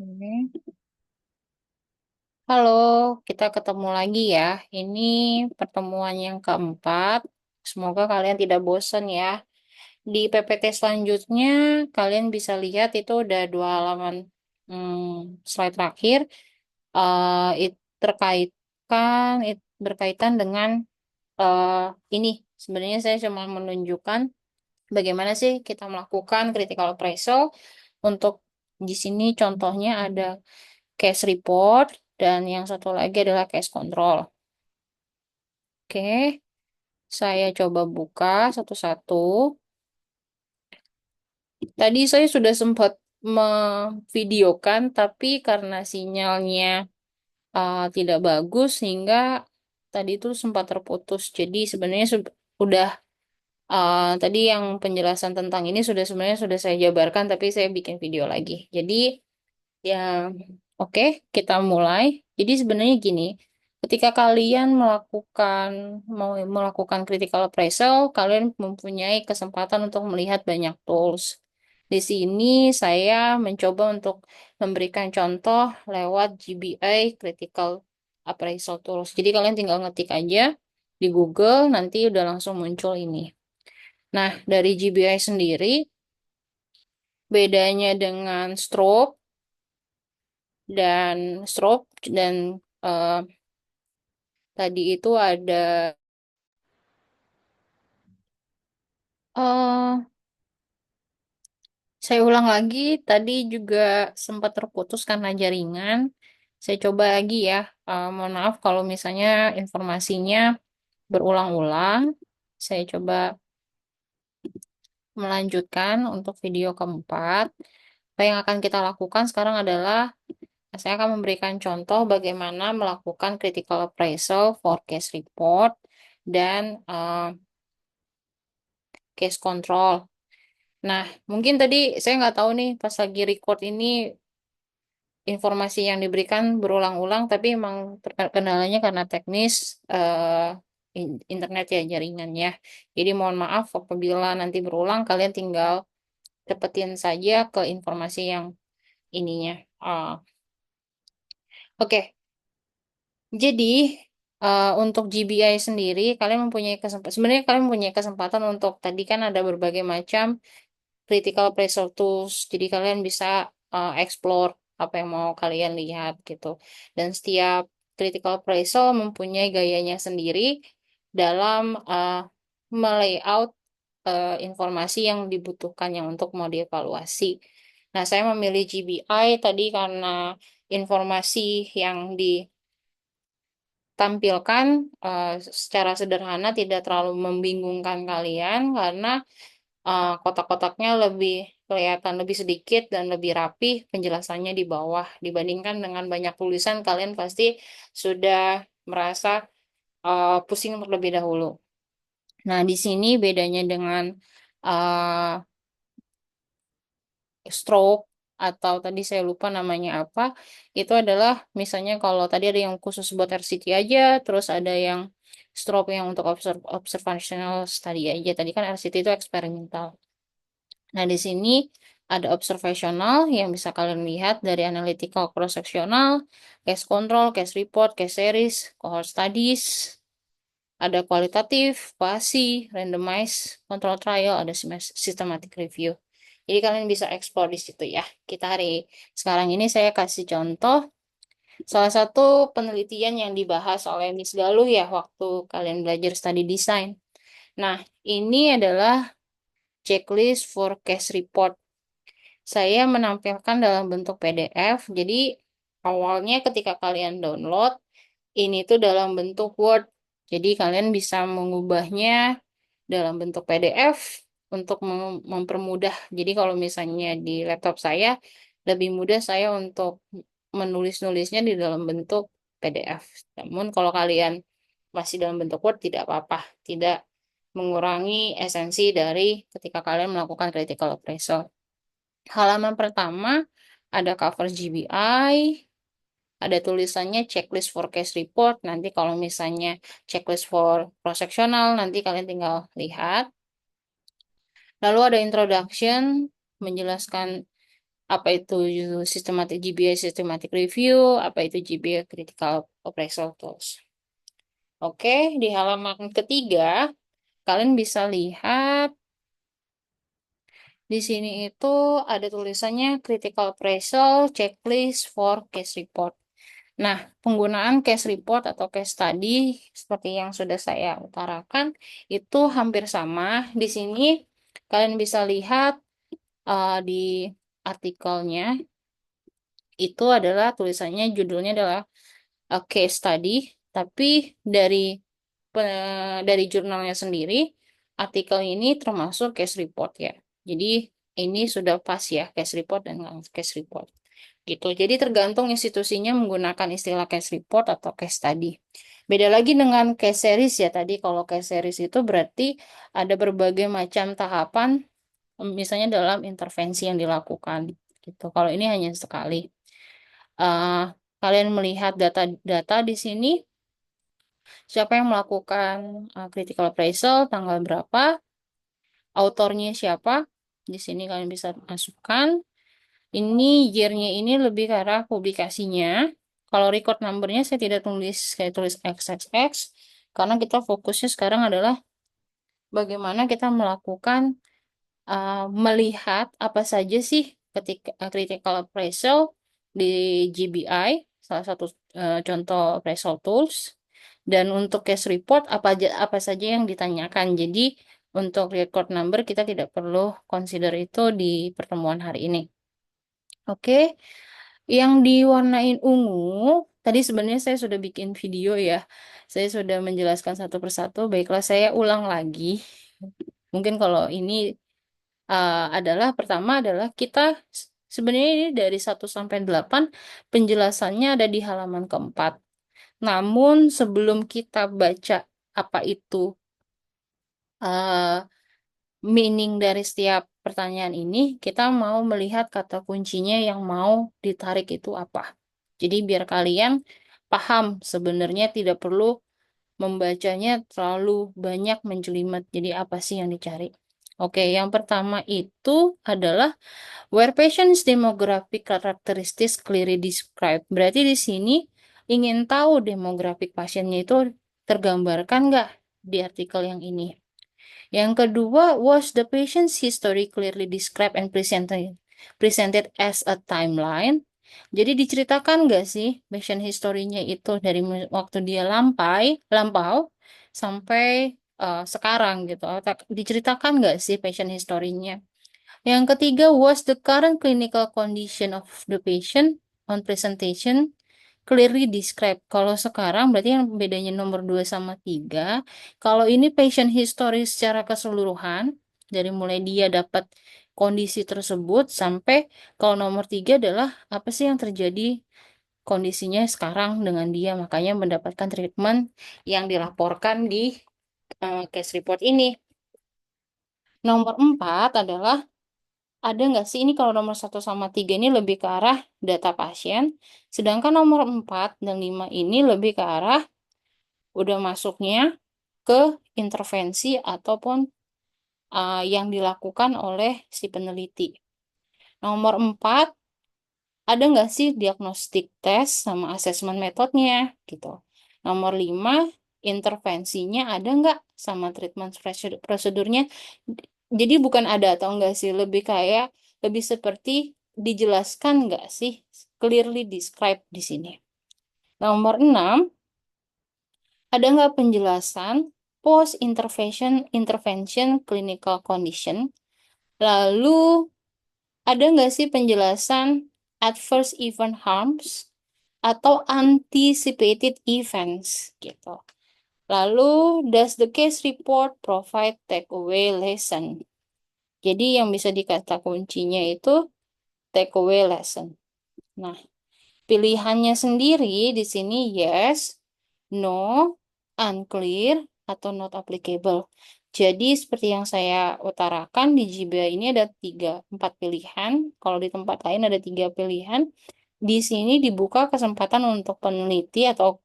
Oke. Halo, kita ketemu lagi ya. Ini pertemuan yang keempat. Semoga kalian tidak bosan ya. Di PPT selanjutnya, kalian bisa lihat itu udah 2 halaman slide terakhir. Berkaitan dengan eh, ini. Sebenarnya saya cuma menunjukkan bagaimana sih kita melakukan critical appraisal. Untuk di sini contohnya ada case report, dan yang satu lagi adalah case control. Oke, saya coba buka satu-satu. Tadi saya sudah sempat memvideokan, tapi karena sinyalnya tidak bagus, sehingga tadi itu sempat terputus. Jadi sebenarnya udah tadi yang penjelasan tentang ini sebenarnya sudah saya jabarkan, tapi saya bikin video lagi. Jadi ya, oke, kita mulai. Jadi sebenarnya gini, ketika kalian mau melakukan critical appraisal, kalian mempunyai kesempatan untuk melihat banyak tools. Di sini saya mencoba untuk memberikan contoh lewat GBI Critical Appraisal Tools. Jadi kalian tinggal ngetik aja di Google, nanti udah langsung muncul ini. Nah, dari GBI sendiri, bedanya dengan stroke dan eh, tadi itu ada eh saya ulang lagi, tadi juga sempat terputus karena jaringan. Saya coba lagi ya. Mohon maaf kalau misalnya informasinya berulang-ulang. Saya coba melanjutkan untuk video keempat. Apa yang akan kita lakukan sekarang adalah saya akan memberikan contoh bagaimana melakukan critical appraisal for case report dan case control. Nah, mungkin tadi saya nggak tahu nih pas lagi record ini informasi yang diberikan berulang-ulang, tapi emang kendalanya karena teknis internet ya, jaringannya. Jadi mohon maaf apabila nanti berulang, kalian tinggal dapetin saja ke informasi yang ininya. Ah, oke, jadi untuk GBI sendiri, kalian mempunyai kesempatan. Sebenarnya kalian mempunyai kesempatan untuk tadi kan ada berbagai macam critical appraisal tools. Jadi kalian bisa explore apa yang mau kalian lihat gitu. Dan setiap critical appraisal mempunyai gayanya sendiri dalam melayout informasi yang dibutuhkannya untuk mau dievaluasi. Nah, saya memilih GBI tadi karena informasi yang ditampilkan secara sederhana tidak terlalu membingungkan kalian, karena kotak-kotaknya lebih kelihatan lebih sedikit dan lebih rapih penjelasannya di bawah dibandingkan dengan banyak tulisan. Kalian pasti sudah merasa pusing terlebih dahulu. Nah, di sini bedanya dengan uh, stroke, atau tadi saya lupa namanya apa, itu adalah misalnya kalau tadi ada yang khusus buat RCT aja, terus ada yang stroke yang untuk observational study aja. Tadi kan RCT itu eksperimental. Nah, di sini ada observational yang bisa kalian lihat dari analytical cross-sectional, case control, case report, case series, cohort studies, ada kualitatif, quasi, randomized, control trial, ada systematic review. Jadi kalian bisa explore di situ ya. Sekarang ini saya kasih contoh salah satu penelitian yang dibahas oleh Miss Galuh ya waktu kalian belajar study design. Nah, ini adalah checklist for case report. Saya menampilkan dalam bentuk PDF. Jadi awalnya ketika kalian download, ini tuh dalam bentuk Word. Jadi kalian bisa mengubahnya dalam bentuk PDF untuk mempermudah. Jadi kalau misalnya di laptop saya, lebih mudah saya untuk menulis-nulisnya di dalam bentuk PDF. Namun kalau kalian masih dalam bentuk Word, tidak apa-apa. Tidak mengurangi esensi dari ketika kalian melakukan critical appraisal. Halaman pertama ada cover GBI, ada tulisannya checklist for case report. Nanti kalau misalnya checklist for cross-sectional, nanti kalian tinggal lihat. Lalu ada introduction, menjelaskan apa itu systematic GBA systematic review, apa itu GBA critical appraisal tools. Oke, di halaman ketiga kalian bisa lihat di sini itu ada tulisannya critical appraisal checklist for case report. Nah, penggunaan case report atau case study seperti yang sudah saya utarakan itu hampir sama. Di sini kalian bisa lihat di artikelnya itu adalah tulisannya judulnya adalah case study, tapi dari dari jurnalnya sendiri artikel ini termasuk case report ya. Jadi ini sudah pas ya case report dan non case report gitu. Jadi tergantung institusinya menggunakan istilah case report atau case study. Beda lagi dengan case series ya tadi. Kalau case series itu berarti ada berbagai macam tahapan, misalnya dalam intervensi yang dilakukan gitu. Kalau ini hanya sekali. eh Kalian melihat data-data di sini, siapa yang melakukan critical appraisal, tanggal berapa, autornya siapa, di sini kalian bisa masukkan. Ini year-nya ini lebih ke arah publikasinya. Kalau record number-nya saya tidak tulis, saya tulis XXX, karena kita fokusnya sekarang adalah bagaimana kita melakukan melihat apa saja sih ketika critical appraisal di GBI, salah satu contoh appraisal tools, dan untuk case report apa saja yang ditanyakan. Jadi untuk record number kita tidak perlu consider itu di pertemuan hari ini. Oke, yang diwarnain ungu tadi sebenarnya saya sudah bikin video ya. Saya sudah menjelaskan satu persatu. Baiklah, saya ulang lagi. Mungkin kalau ini adalah pertama adalah kita sebenarnya ini dari 1 sampai 8 penjelasannya ada di halaman keempat. Namun sebelum kita baca apa itu uh, meaning dari setiap pertanyaan ini, kita mau melihat kata kuncinya yang mau ditarik itu apa. Jadi biar kalian paham sebenarnya tidak perlu membacanya terlalu banyak menjelimet. Jadi apa sih yang dicari? Oke, yang pertama itu adalah where patient's demographic characteristics clearly described. Berarti di sini ingin tahu demografik pasiennya itu tergambarkan nggak di artikel yang ini. Yang kedua, was the patient's history clearly described and presented as a timeline? Jadi diceritakan nggak sih patient history-nya itu dari waktu dia lampau sampai sekarang gitu. Diceritakan nggak sih patient history-nya? Yang ketiga, was the current clinical condition of the patient on presentation clearly described? Kalau sekarang berarti yang bedanya nomor 2 sama 3. Kalau ini patient history secara keseluruhan, dari mulai dia dapat kondisi tersebut sampai kalau nomor 3 adalah apa sih yang terjadi kondisinya sekarang dengan dia, makanya mendapatkan treatment yang dilaporkan di case report ini. Nomor 4 adalah ada nggak sih ini kalau nomor 1 sama 3 ini lebih ke arah data pasien, sedangkan nomor 4 dan 5 ini lebih ke arah udah masuknya ke intervensi ataupun yang dilakukan oleh si peneliti. Nomor 4 ada nggak sih diagnostik tes sama asesmen metodenya gitu. Nomor 5 intervensinya ada nggak sama treatment prosedurnya. Jadi bukan ada atau enggak sih, lebih seperti dijelaskan nggak sih, clearly describe di sini. Nomor 6 ada nggak penjelasan post intervention clinical condition? Lalu ada nggak sih penjelasan adverse event harms atau anticipated events gitu. Lalu does the case report provide takeaway lesson? Jadi yang bisa dikata kuncinya itu takeaway lesson. Nah, pilihannya sendiri di sini yes, no, unclear, atau not applicable. Jadi seperti yang saya utarakan di JIBA ini ada 4 pilihan. Kalau di tempat lain ada 3 pilihan. Di sini dibuka kesempatan untuk peneliti atau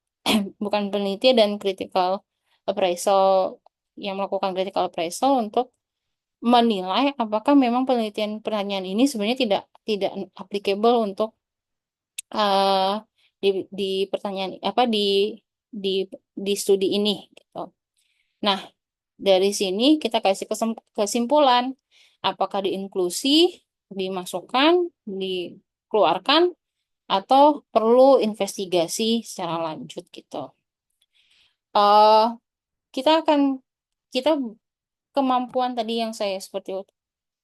bukan peneliti dan critical appraisal yang melakukan critical appraisal untuk menilai apakah memang penelitian pertanyaan ini sebenarnya tidak tidak applicable untuk eh, di di pertanyaan apa di di studi ini gitu. Nah, dari sini kita kasih kesimpulan apakah diinklusi, dimasukkan, dikeluarkan atau perlu investigasi secara lanjut gitu. eh kita akan kita kemampuan tadi yang saya seperti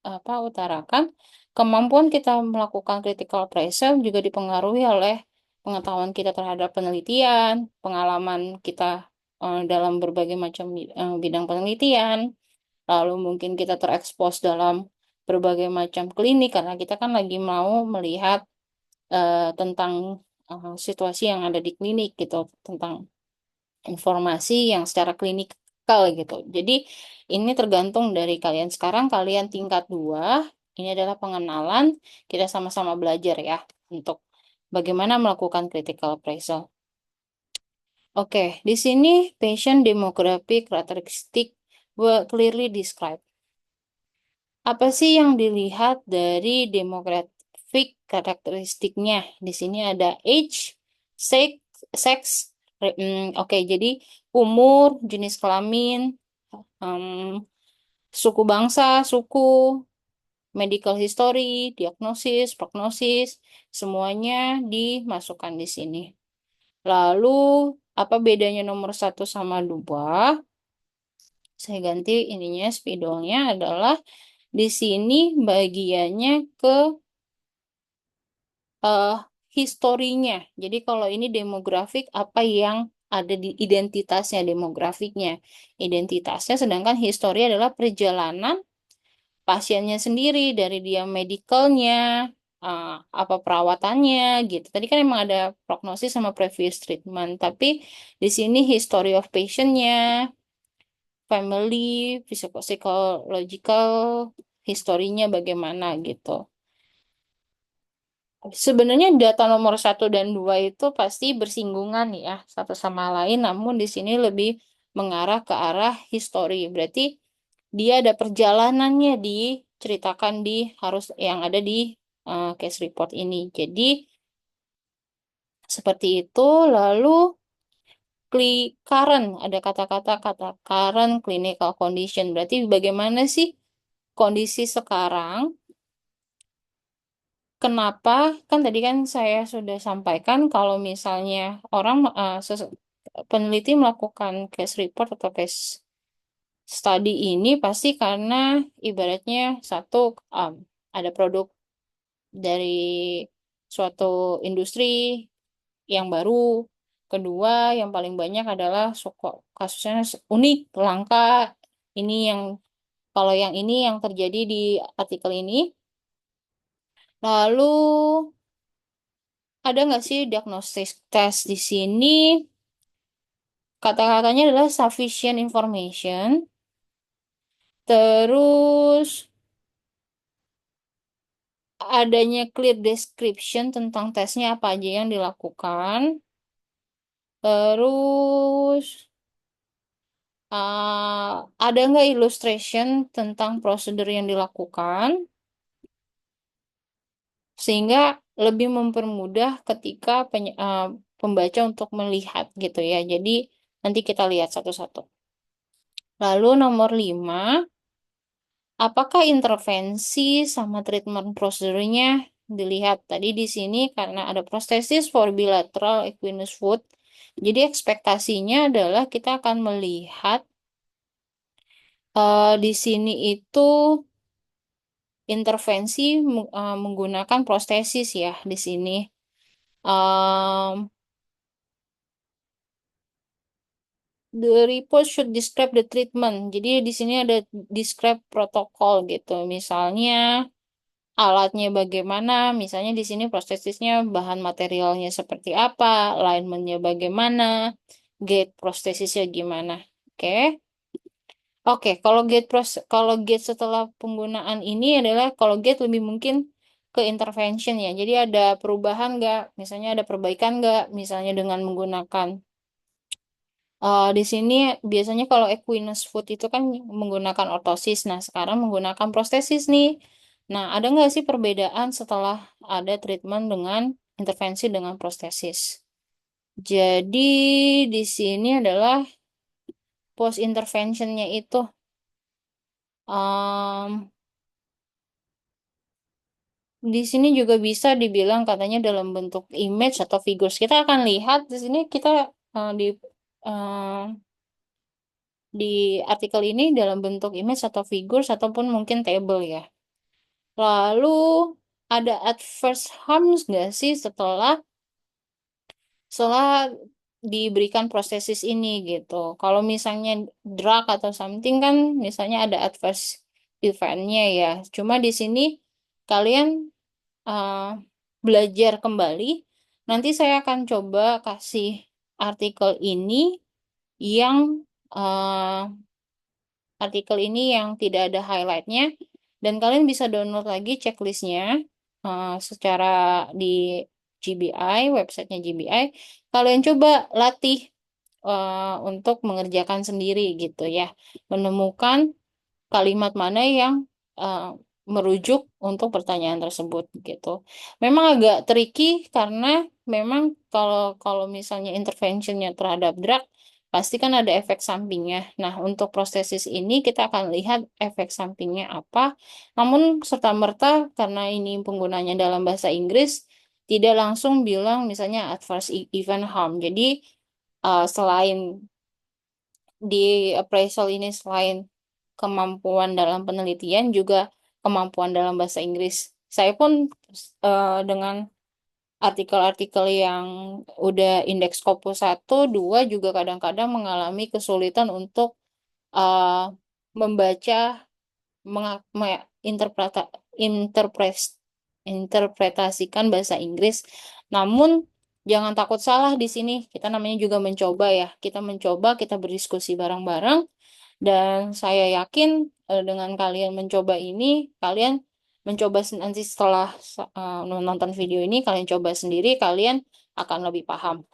apa utarakan, kemampuan kita melakukan critical appraisal juga dipengaruhi oleh pengetahuan kita terhadap penelitian, pengalaman kita dalam berbagai macam bidang penelitian, lalu mungkin kita terekspos dalam berbagai macam klinik karena kita kan lagi mau melihat tentang situasi yang ada di klinik gitu, tentang informasi yang secara klinikal gitu. Jadi ini tergantung dari kalian. Sekarang kalian tingkat 2, ini adalah pengenalan, kita sama-sama belajar ya untuk bagaimana melakukan critical appraisal. Oke, di sini patient demographic characteristic were clearly described. Apa sih yang dilihat dari demographic karakteristiknya? Di sini ada age, sex, sex, oke, jadi umur, jenis kelamin, em, suku bangsa, suku, medical history, diagnosis, prognosis, semuanya dimasukkan di sini. Lalu, apa bedanya nomor 1 sama 2? Saya ganti ininya, spidolnya adalah di sini bagiannya ke eh historinya. Jadi kalau ini demografik, apa yang ada di identitasnya demografiknya. Identitasnya, sedangkan histori adalah perjalanan pasiennya sendiri dari dia medikalnya, eh, apa perawatannya gitu. Tadi kan emang ada prognosis sama previous treatment, tapi di sini history of patientnya, family, psychological historinya bagaimana gitu. Sebenarnya data nomor 1 dan 2 itu pasti bersinggungan ya satu sama lain, namun di sini lebih mengarah ke arah histori. Berarti dia ada perjalanannya diceritakan di harus yang ada di case report ini. Jadi seperti itu. Lalu current, ada kata current clinical condition. Berarti bagaimana sih kondisi sekarang? Kenapa? Kan tadi kan saya sudah sampaikan kalau misalnya orang peneliti melakukan case report atau case study ini pasti karena ibaratnya satu, um, ada produk dari suatu industri yang baru. Kedua, yang paling banyak adalah kasusnya unik, langka. Ini yang kalau yang ini yang terjadi di artikel ini. Lalu ada nggak sih diagnostic test di sini? Kata-katanya adalah sufficient information. Terus adanya clear description tentang tesnya apa aja yang dilakukan. Terus ada nggak illustration tentang prosedur yang dilakukan sehingga lebih mempermudah ketika pembaca untuk melihat gitu ya. Jadi nanti kita lihat satu-satu. Lalu nomor 5. Apakah intervensi sama treatment prosedurnya dilihat tadi di sini karena ada prostesis for bilateral equinus foot. Jadi ekspektasinya adalah kita akan melihat di sini itu intervensi menggunakan prostesis ya di sini. Um, the report should describe the treatment. Jadi di sini ada describe protokol gitu. Misalnya alatnya bagaimana, misalnya di sini prostesisnya bahan materialnya seperti apa, alignmentnya bagaimana, gate prostesisnya gimana. Oke. Oke, kalau gate setelah penggunaan ini adalah kalau gate lebih mungkin ke intervention ya. Jadi ada perubahan nggak? Misalnya ada perbaikan nggak? Misalnya dengan menggunakan Di sini biasanya kalau Equinus Food itu kan menggunakan ortosis. Nah, sekarang menggunakan prostesis nih. Nah, ada nggak sih perbedaan setelah ada treatment dengan intervensi dengan prostesis? Jadi di sini adalah post interventionnya itu em, di sini juga bisa dibilang katanya dalam bentuk image atau figures. Kita akan lihat di sini kita eh, di artikel ini dalam bentuk image atau figures ataupun mungkin table ya. Lalu ada adverse harms nggak sih setelah diberikan prosesis ini gitu. Kalau misalnya drug atau something kan misalnya ada adverse event-nya ya. Cuma di sini kalian uh, belajar kembali. Nanti saya akan coba kasih artikel ini yang uh, artikel ini yang tidak ada highlightnya dan kalian bisa download lagi checklistnya secara di GBI, websitenya GBI. Kalian coba latih untuk mengerjakan sendiri gitu ya, menemukan kalimat mana yang uh, merujuk untuk pertanyaan tersebut gitu. Memang agak tricky karena memang kalau kalau misalnya interventionnya terhadap drug pasti kan ada efek sampingnya. Nah, untuk prostesis ini kita akan lihat efek sampingnya apa. Namun serta-merta karena ini penggunanya dalam bahasa Inggris tidak langsung bilang misalnya adverse event harm. Jadi selain di appraisal ini selain kemampuan dalam penelitian juga kemampuan dalam bahasa Inggris. Saya pun dengan artikel-artikel yang udah indeks Scopus 1, 2 juga kadang-kadang mengalami kesulitan untuk uh, membaca interpres- interpretasikan bahasa Inggris. Namun jangan takut salah di sini. Kita namanya juga mencoba ya. Kita mencoba, kita berdiskusi bareng-bareng dan saya yakin dengan kalian mencoba ini, kalian mencoba nanti setelah menonton video ini, kalian coba sendiri, kalian akan lebih paham.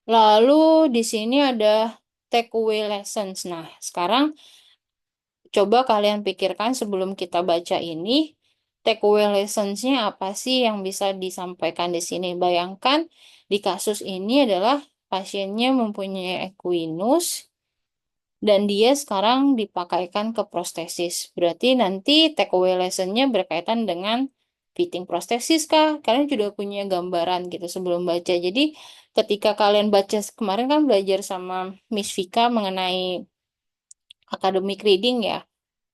Lalu di sini ada takeaway lessons. Nah, sekarang coba kalian pikirkan sebelum kita baca ini, takeaway lessons-nya apa sih yang bisa disampaikan di sini? Bayangkan di kasus ini adalah pasiennya mempunyai equinus, dan dia sekarang dipakaikan ke prostesis. Berarti nanti takeaway lesson-nya berkaitan dengan fitting prostesis kah? Kalian sudah punya gambaran gitu sebelum baca. Jadi ketika kalian baca kemarin kan belajar sama Miss Vika mengenai academic reading ya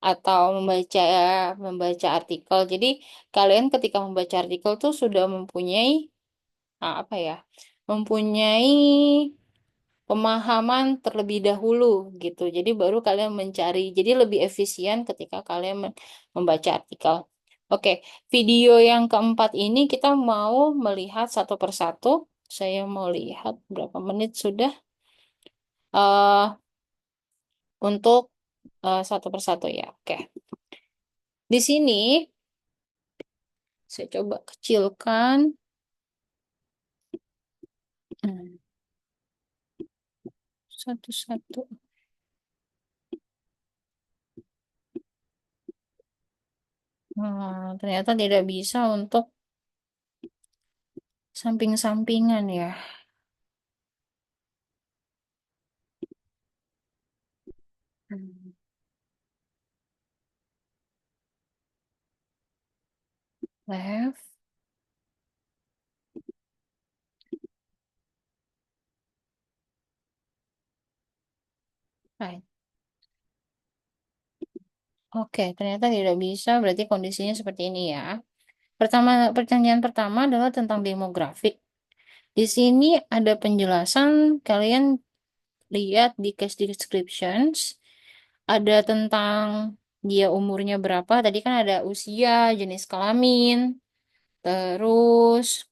atau membaca membaca artikel. Jadi kalian ketika membaca artikel tuh sudah mempunyai apa ya? Mempunyai pemahaman terlebih dahulu gitu. Jadi baru kalian mencari. Jadi lebih efisien ketika kalian membaca artikel. Oke, video yang keempat ini kita mau melihat satu persatu. Saya mau lihat berapa menit sudah eh untuk satu persatu ya. Oke, di sini saya coba kecilkan. Hmm, satu-satu. Ternyata tidak bisa untuk samping-sampingan ya. Hmm. Left, right. Oke, ternyata tidak bisa, berarti kondisinya seperti ini ya. Pertanyaan pertama adalah tentang demografik. Di sini ada penjelasan, kalian lihat di case descriptions, ada tentang dia umurnya berapa, tadi kan ada usia, jenis kelamin, terus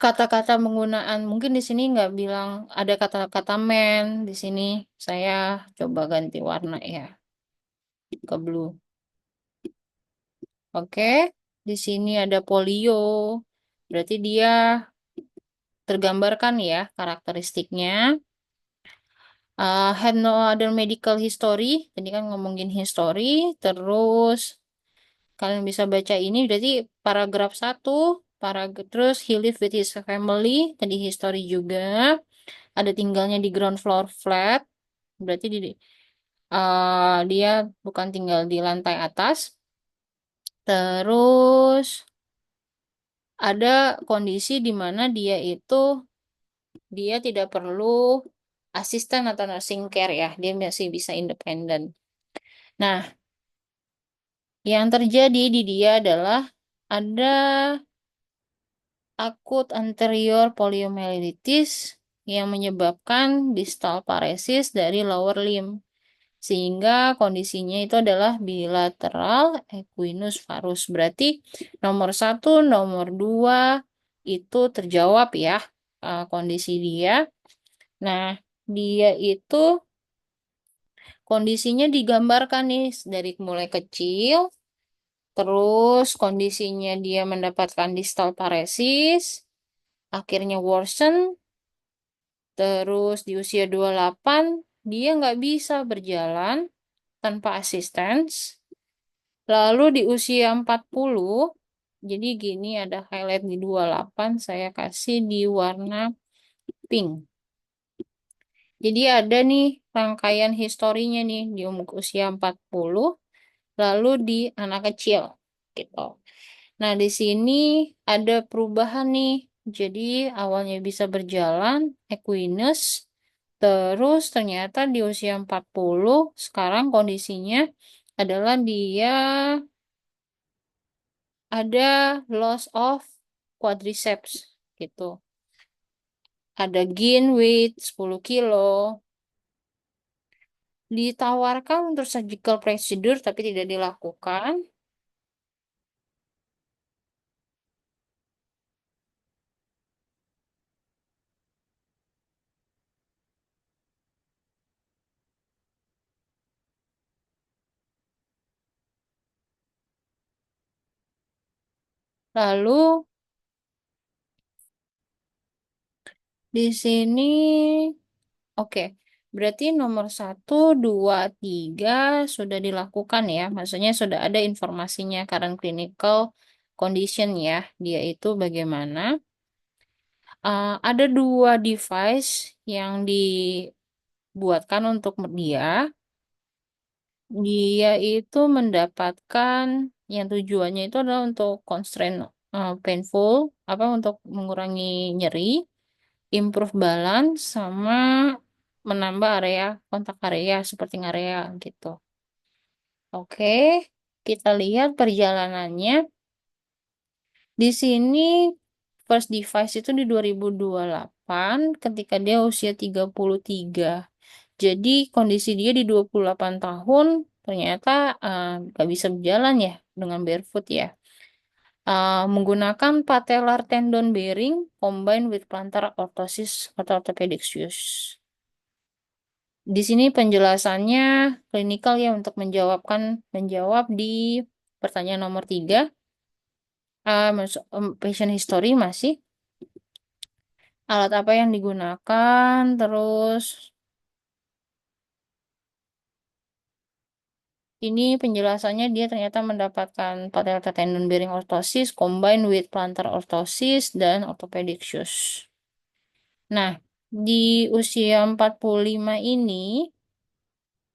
kata-kata penggunaan, mungkin di sini nggak bilang ada kata-kata man, di sini saya coba ganti warna ya, ke blue. Oke, di sini ada polio. Berarti dia tergambarkan ya karakteristiknya. Had no other medical history. Tadi kan ngomongin history. Terus kalian bisa baca ini berarti paragraf satu. Terus he live with his family. Tadi history juga. Ada tinggalnya di ground floor flat. Berarti dia bukan tinggal di lantai atas. Terus ada kondisi di mana dia tidak perlu asisten atau nursing care ya, dia masih bisa independen. Nah, yang terjadi di dia adalah ada akut anterior poliomyelitis yang menyebabkan distal paresis dari lower limb. Sehingga kondisinya itu adalah bilateral equinus varus. Berarti nomor satu, nomor dua itu terjawab ya kondisi dia. Nah, dia itu kondisinya digambarkan nih dari mulai kecil, terus kondisinya dia mendapatkan distal paresis, akhirnya worsen, terus di usia 28 dia nggak bisa berjalan tanpa assistance. Lalu di usia 40, jadi gini ada highlight di 28, saya kasih di warna pink. Jadi ada nih rangkaian historinya nih di usia 40, lalu di anak kecil gitu. Nah, di sini ada perubahan nih. Jadi awalnya bisa berjalan, equinus, terus ternyata di usia 40, sekarang kondisinya adalah dia ada loss of quadriceps gitu. Ada gain weight 10 kilo. Ditawarkan untuk surgical procedure tapi tidak dilakukan. Lalu di sini, oke, berarti nomor satu, dua, tiga sudah dilakukan ya. Maksudnya sudah ada informasinya current clinical condition ya. Dia itu bagaimana. Ada dua device yang dibuatkan untuk dia. Dia itu mendapatkan yang tujuannya itu adalah untuk constraint painful, apa untuk mengurangi nyeri, improve balance, sama menambah area kontak area seperti area gitu. Oke, kita lihat perjalanannya. Di sini first device itu di 2028 ketika dia usia 33. Jadi kondisi dia di 28 tahun ternyata nggak bisa berjalan ya dengan barefoot ya. Menggunakan patellar tendon bearing combined with plantar orthosis atau orthopedic shoes. Di sini penjelasannya klinikal ya untuk menjawab di pertanyaan nomor 3. Patient history masih. Alat apa yang digunakan, terus ini penjelasannya dia ternyata mendapatkan patellar tendon bearing orthosis combined with plantar orthosis dan orthopedic shoes. Nah, di usia 45 ini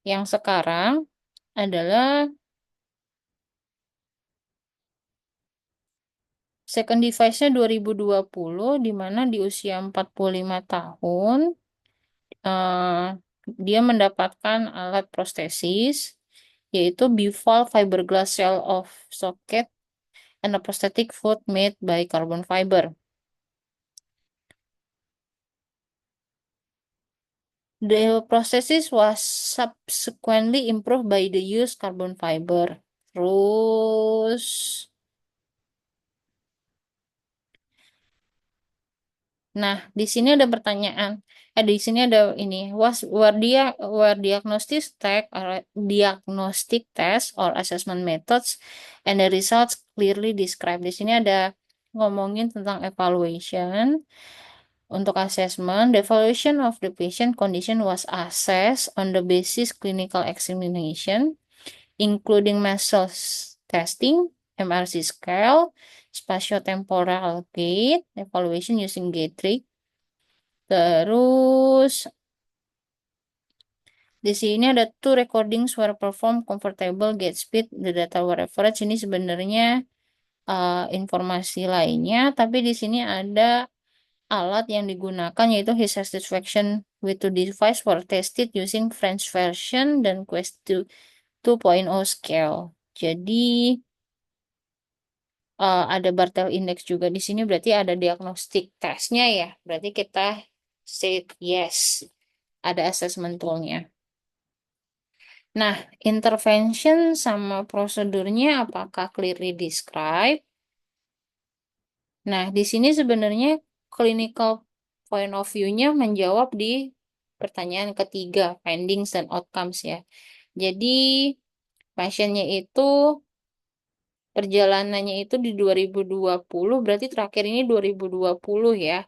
yang sekarang adalah second device-nya 2020 di mana di usia 45 tahun eh, dia mendapatkan alat prostesis yaitu bivalve fiberglass shell of socket and a prosthetic foot made by carbon fiber. The prosthesis was subsequently improved by the use carbon fiber. Terus, nah di sini ada pertanyaan. Di sini ada ini. Were diagnostic test or assessment methods and the results clearly described. Di sini ada ngomongin tentang evaluation. Untuk assessment, the evaluation of the patient condition was assessed on the basis clinical examination, including muscle testing, MRC scale, spatiotemporal gait, evaluation using Gaitrich. Terus di sini ada two recordings were performed comfortable gait speed, the data were average. Ini sebenarnya informasi lainnya, tapi di sini ada alat yang digunakan yaitu his satisfaction with the device were tested using French version dan Quest 2.0 scale. Jadi ada Bartel Index juga di sini, berarti ada diagnostic testnya ya. Berarti kita say yes, ada assessment toolnya. Nah, intervention sama prosedurnya apakah clearly described? Nah, di sini sebenarnya clinical point of view-nya menjawab di pertanyaan ketiga, findings dan outcomes ya. Jadi, pasiennya itu perjalanannya itu di 2020, berarti terakhir ini 2020 ya.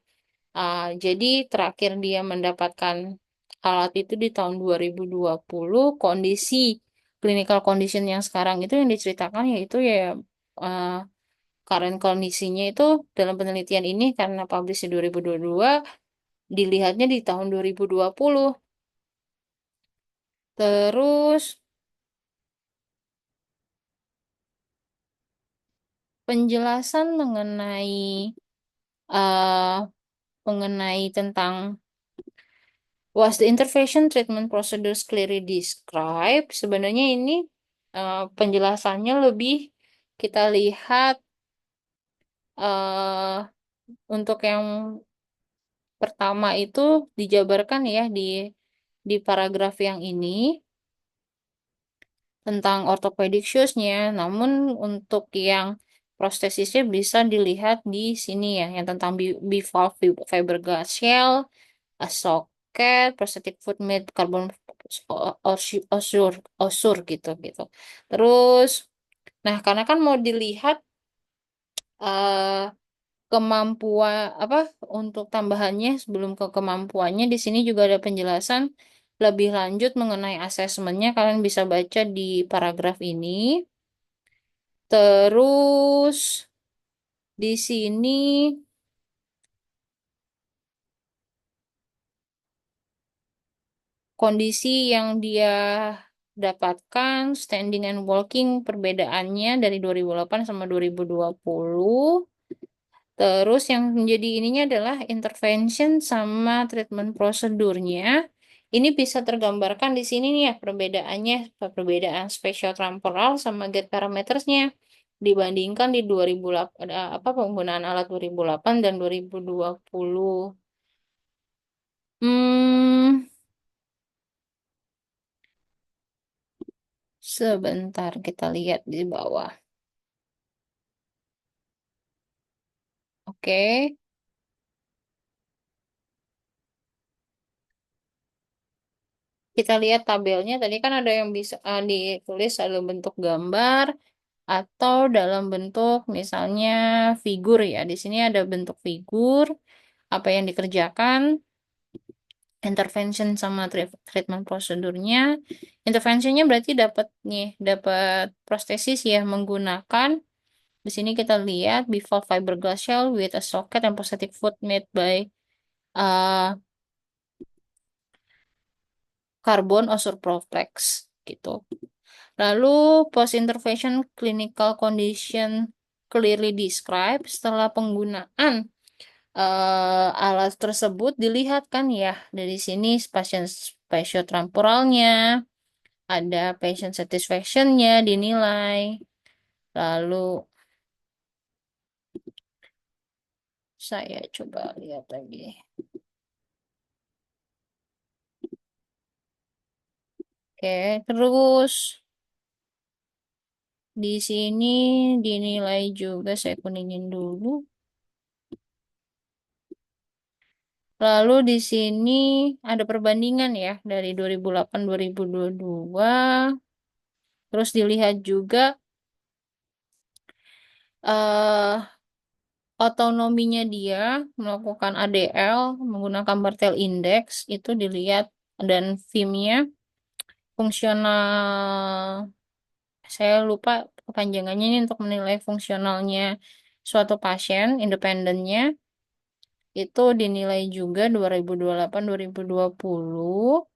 Jadi terakhir dia mendapatkan alat itu di tahun 2020, kondisi clinical condition yang sekarang itu yang diceritakan yaitu ya uh, current kondisinya itu dalam penelitian ini karena publish di 2022, dilihatnya di tahun 2020. Terus penjelasan uh, mengenai tentang was the intervention treatment procedures clearly described. Sebenarnya ini penjelasannya lebih kita lihat uh, untuk yang pertama itu dijabarkan ya di paragraf yang ini tentang orthopedic shoes-nya. Namun untuk yang prostesisnya bisa dilihat di sini ya, yang tentang bivalve fiberglass shell, a socket, prosthetic foot made carbon osur gitu gitu. Terus, nah karena kan mau dilihat eh kemampuan apa untuk tambahannya sebelum ke kemampuannya di sini juga ada penjelasan lebih lanjut mengenai asesmennya. Kalian bisa baca di paragraf ini. Terus di sini kondisi yang dia dapatkan standing and walking perbedaannya dari 2008 sama 2020. Terus yang menjadi ininya adalah intervention sama treatment prosedurnya. Ini bisa tergambarkan di sini nih ya perbedaannya, perbedaan spatial temporal sama gait parametersnya dibandingkan di 2008 apa penggunaan alat 2008 dan 2020. Hmm, sebentar kita lihat di bawah. Oke, kita lihat tabelnya. Tadi kan ada yang bisa ditulis dalam bentuk gambar atau dalam bentuk misalnya figur ya. Di sini ada bentuk figur, apa yang dikerjakan, intervention sama treatment prosedurnya. Interventionnya berarti dapat nih, dapat prostesis ya menggunakan di sini kita lihat bivalve fiberglass shell with a socket and prosthetic foot made by uh, carbon or surplex gitu. Lalu post-intervention clinical condition clearly described setelah penggunaan alat tersebut dilihat kan ya dari sini pasien spatiotemporalnya, ada patient satisfaction-nya dinilai. Lalu saya coba lihat lagi. Oke, terus di sini dinilai juga, saya kuningin dulu. Lalu di sini ada perbandingan ya dari 2008-2022. Terus dilihat juga eh Autonominya dia melakukan ADL menggunakan Bartel Index itu dilihat dan FIM-nya fungsional, saya lupa kepanjangannya ini untuk menilai fungsionalnya suatu pasien independennya itu dinilai juga 2028-2020.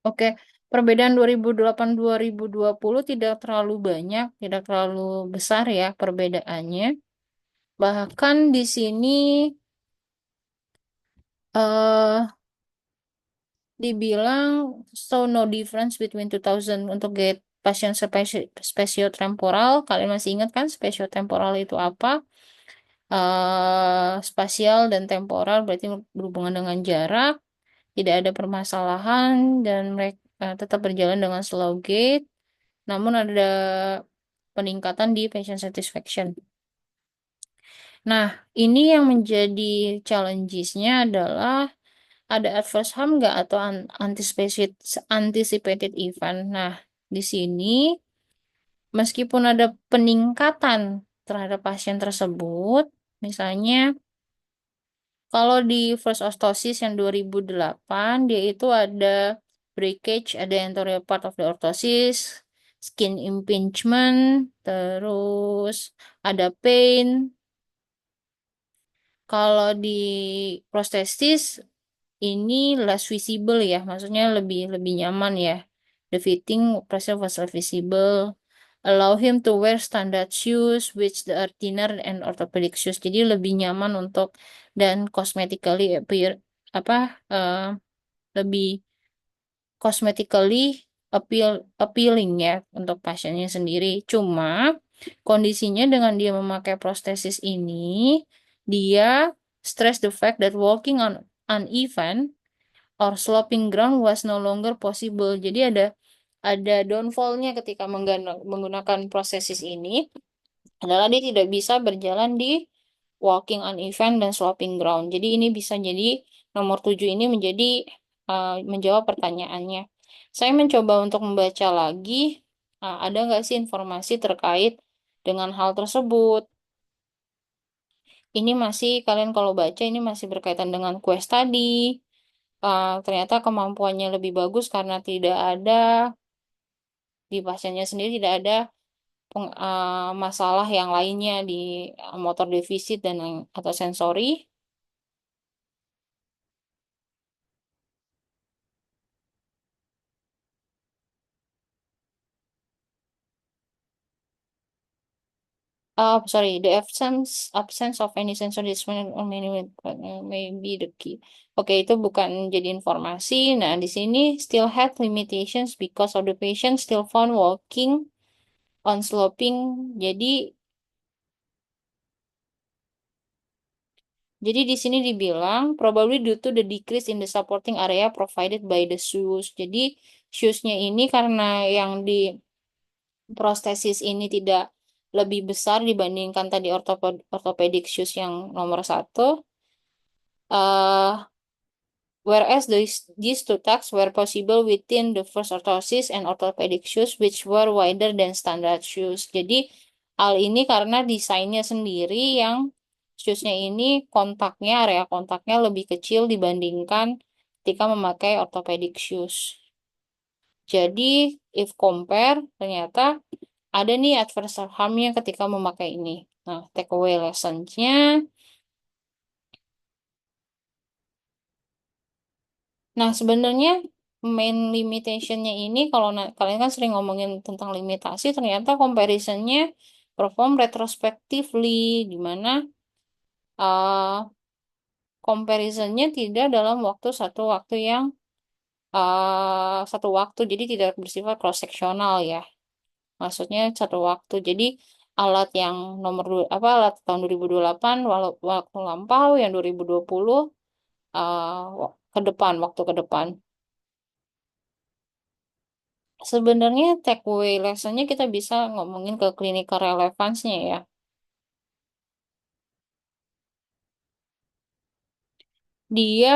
Oke, perbedaan 2008-2020 tidak terlalu banyak, tidak terlalu besar ya perbedaannya. Bahkan di sini eh dibilang so no difference between 2000 untuk get pasien spatiotemporal. Kalian masih ingat kan spatiotemporal itu apa? Spasial dan temporal berarti berhubungan dengan jarak, tidak ada permasalahan dan mereka tetap berjalan dengan slow gait. Namun ada peningkatan di patient satisfaction. Nah, ini yang menjadi challenges-nya adalah ada adverse harm nggak atau anticipated event. Nah, di sini meskipun ada peningkatan terhadap pasien tersebut, misalnya kalau di first orthosis yang 2008, dia itu ada breakage, ada anterior part of the orthosis, skin impingement, terus ada pain. Kalau di prostesis ini less visible ya, maksudnya lebih lebih nyaman ya. The fitting pressure was less visible. Allow him to wear standard shoes, which the are thinner and orthopedic shoes. Jadi lebih nyaman untuk dan cosmetically appear apa eh, lebih cosmetically appealing ya untuk pasiennya sendiri. Cuma kondisinya dengan dia memakai prostesis ini, dia stress the fact that walking on uneven or sloping ground was no longer possible. Jadi ada downfallnya ketika menggunakan prostesis ini adalah dia tidak bisa berjalan di walking uneven dan sloping ground. Jadi ini bisa jadi nomor 7 ini menjadi menjawab pertanyaannya. Saya mencoba untuk membaca lagi, ada nggak sih informasi terkait dengan hal tersebut? Ini masih, kalian kalau baca ini masih berkaitan dengan quest tadi. Ternyata kemampuannya lebih bagus karena tidak ada, di pasiennya sendiri tidak ada masalah yang lainnya di motor defisit dan atau sensori. Sorry, the absence of any sensory discrimination or may be the key. Oke, itu bukan jadi informasi. Nah, di sini still had limitations because of the patient still found walking on sloping. Jadi di sini dibilang probably due to the decrease in the supporting area provided by the shoes. Jadi shoesnya ini karena yang di prostesis ini tidak lebih besar dibandingkan tadi orthopedic shoes yang nomor satu. uh, Whereas these two tags were possible within the first orthosis and orthopedic shoes which were wider than standard shoes. Jadi hal ini karena desainnya sendiri yang shoesnya ini kontaknya, area kontaknya lebih kecil dibandingkan ketika memakai orthopedic shoes. Jadi if compare ternyata ada nih adverse harmnya ketika memakai ini. Nah, takeaway lessons-nya. Nah, sebenarnya main limitationnya ini kalau kalian kan sering ngomongin tentang limitasi, ternyata comparisonnya perform retrospectively, di mana uh, comparisonnya tidak dalam satu waktu yang satu waktu, jadi tidak bersifat cross sectional ya. Maksudnya satu waktu. Jadi alat yang alat tahun 2028 waktu lampau yang 2020 ke depan, waktu ke depan. Sebenarnya takeaway lessonnya kita bisa ngomongin ke clinical relevance-nya ya. Dia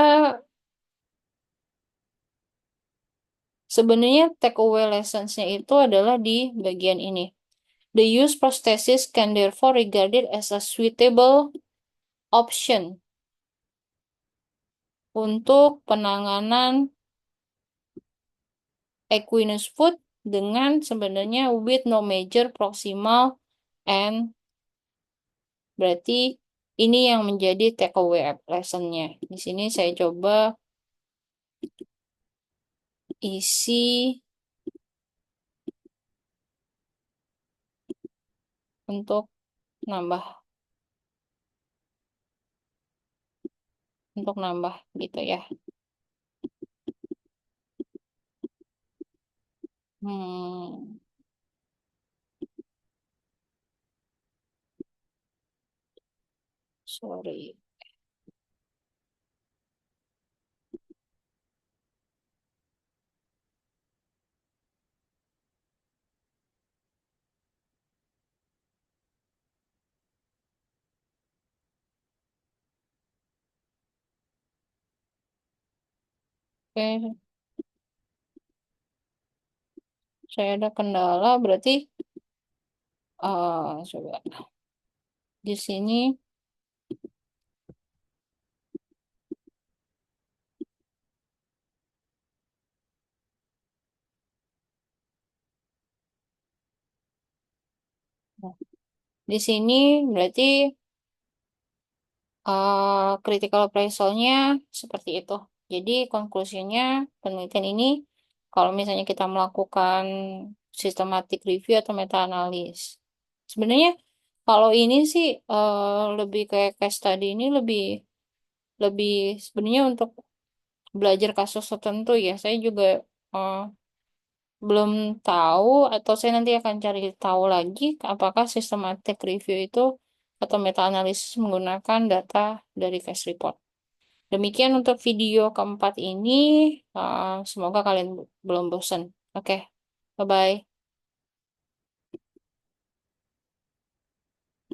sebenarnya takeaway lessons-nya itu adalah di bagian ini. The use prosthesis can therefore regarded as a suitable option untuk penanganan equinus foot dengan sebenarnya with no major proximal and berarti ini yang menjadi takeaway lesson-nya. Di sini saya coba isi untuk nambah nambah gitu ya. Hmm, sorry. Oke, saya ada kendala berarti coba di sini di sini berarti critical appraisalnya seperti itu. Jadi konklusinya penelitian ini kalau misalnya kita melakukan systematic review atau meta analis. Sebenarnya kalau ini sih lebih kayak case study ini lebih lebih sebenarnya untuk belajar kasus tertentu ya. Saya juga eh, belum tahu atau saya nanti akan cari tahu lagi apakah systematic review itu atau meta analisis menggunakan data dari case report. Demikian untuk video keempat ini. Semoga kalian belum bosan. Oke, bye-bye.